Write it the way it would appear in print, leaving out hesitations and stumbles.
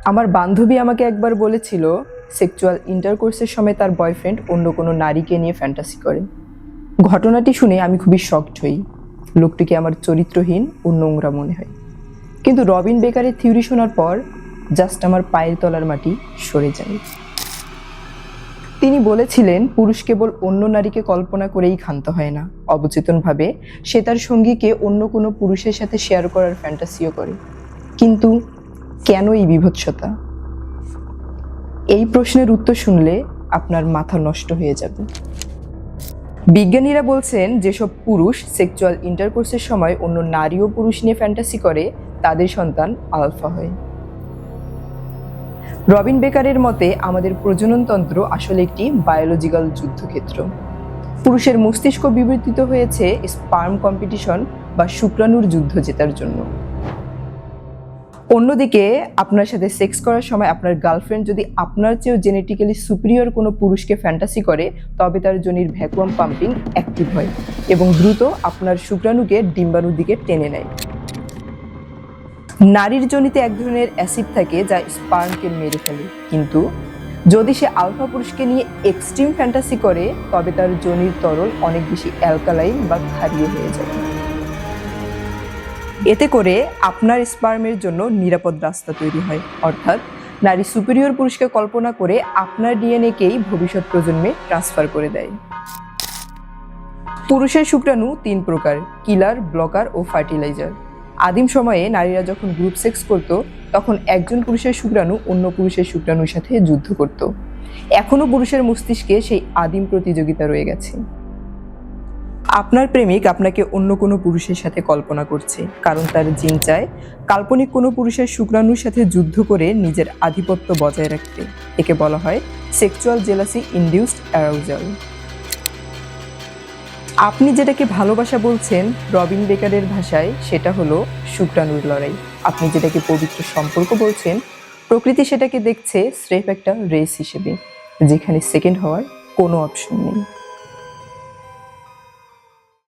আমার বান্ধবী আমাকে একবার বলেছিল সেক্সুয়াল ইন্টারকোর্সের সময় তার বয়ফ্রেন্ড অন্য কোনো নারীকে নিয়ে ফ্যান্টাসি করে। ঘটনাটি শুনে আমি খুবই শকড হই। লোকটিকে আমার চরিত্রহীন ও নোংরা মনে হয়। কিন্তু রবিন বেকারের থিওরি শোনার পর জাস্ট আমার পায়ের তলার মাটি সরে যায়। তিনি বলেছিলেন পুরুষ কেবল অন্য নারীকে কল্পনা করেই ক্ষান্ত হয় না, অবচেতনভাবে সে তার সঙ্গীকে অন্য কোনো পুরুষের সাথে শেয়ার করার ফ্যান্টাসিও করে। কিন্তু কেন এই বিভৎসতা? এই প্রশ্নের উত্তর শুনলে আপনার মাথা নষ্ট হয়ে যাবে। বিজ্ঞানীরা বলছেন যেসব পুরুষ সেক্সুয়াল ইন্টারকোর্সের সময় অন্য নারী ও পুরুষ নিয়ে ফ্যান্টাসি করে তাদের সন্তান আলফা হয়। রবিন বেকারের মতে আমাদের প্রজননতন্ত্র আসলে একটি বায়োলজিক্যাল যুদ্ধক্ষেত্র। পুরুষের মস্তিষ্ক বিবর্তিত হয়েছে স্পার্ম কম্পিটিশন বা শুক্রাণুর যুদ্ধ জেতার জন্য। অন্যদিকে আপনার সাথে সেক্স করার সময় আপনার গার্লফ্রেন্ড যদি আপনার চেয়েও জেনেটিক্যালি সুপিরিয়র কোনো পুরুষকে ফ্যান্টাসি করে, তবে তার যোনির ভ্যাকুয়াম পাম্পিং অ্যাক্টিভ হয় এবং দ্রুত আপনার শুক্রাণুকে ডিম্বাণুর দিকে টেনে নেয়। নারীর যোনিতে এক ধরনের অ্যাসিড থাকে যা স্পার্মকে মেরে ফেলে, কিন্তু যদি সে আলফা পুরুষকে নিয়ে এক্সট্রিম ফ্যান্টাসি করে তবে তার যোনির তরল অনেক বেশি অ্যালকালাইন বা ক্ষারীয় হয়ে যায়। এতে করে আপনার স্পার্মের জন্য নিরাপদ রাস্তা তৈরি হয়, অর্থাৎ নারী সুপিরিয়র পুরুষকে কল্পনা করে আপনার ডিএনএকেই ভবিষ্যৎ প্রজন্মে ট্রান্সফার করে দেয়। পুরুষের শুক্রাণু 3 প্রকার: কিলার, ব্লকার ও ফার্টিলাইজার। আদিম সময়ে নারীরা যখন গ্রুপ সেক্স করত তখন একজন পুরুষের শুক্রাণু অন্য পুরুষের শুক্রাণুর সাথে যুদ্ধ করত। এখনো পুরুষের মস্তিষ্কে সেই আদিম প্রতিযোগিতা রয়ে গেছে। আপনার প্রেমিক আপনাকে অন্য কোনো পুরুষের সাথে কল্পনা করছে, কারণ তার জিন চায় কাল্পনিক কোনো পুরুষের শুক্রাণুর সাথে যুদ্ধ করে নিজের আধিপত্য বজায় রাখতে। একে বলা হয় সেক্সুয়াল জেলাসি ইনডিউসড অ্যারাউজাল। আপনি যেটাকে ভালোবাসা বলছেন রবিন বেকারের ভাষায় সেটা হলো শুক্রাণুর লড়াই। আপনি যেটাকে পবিত্র সম্পর্ক বলছেন প্রকৃতি সেটাকে দেখছে স্রেফ একটা রেস হিসেবে, যেখানে সেকেন্ড হওয়ার কোনো অপশন নেই।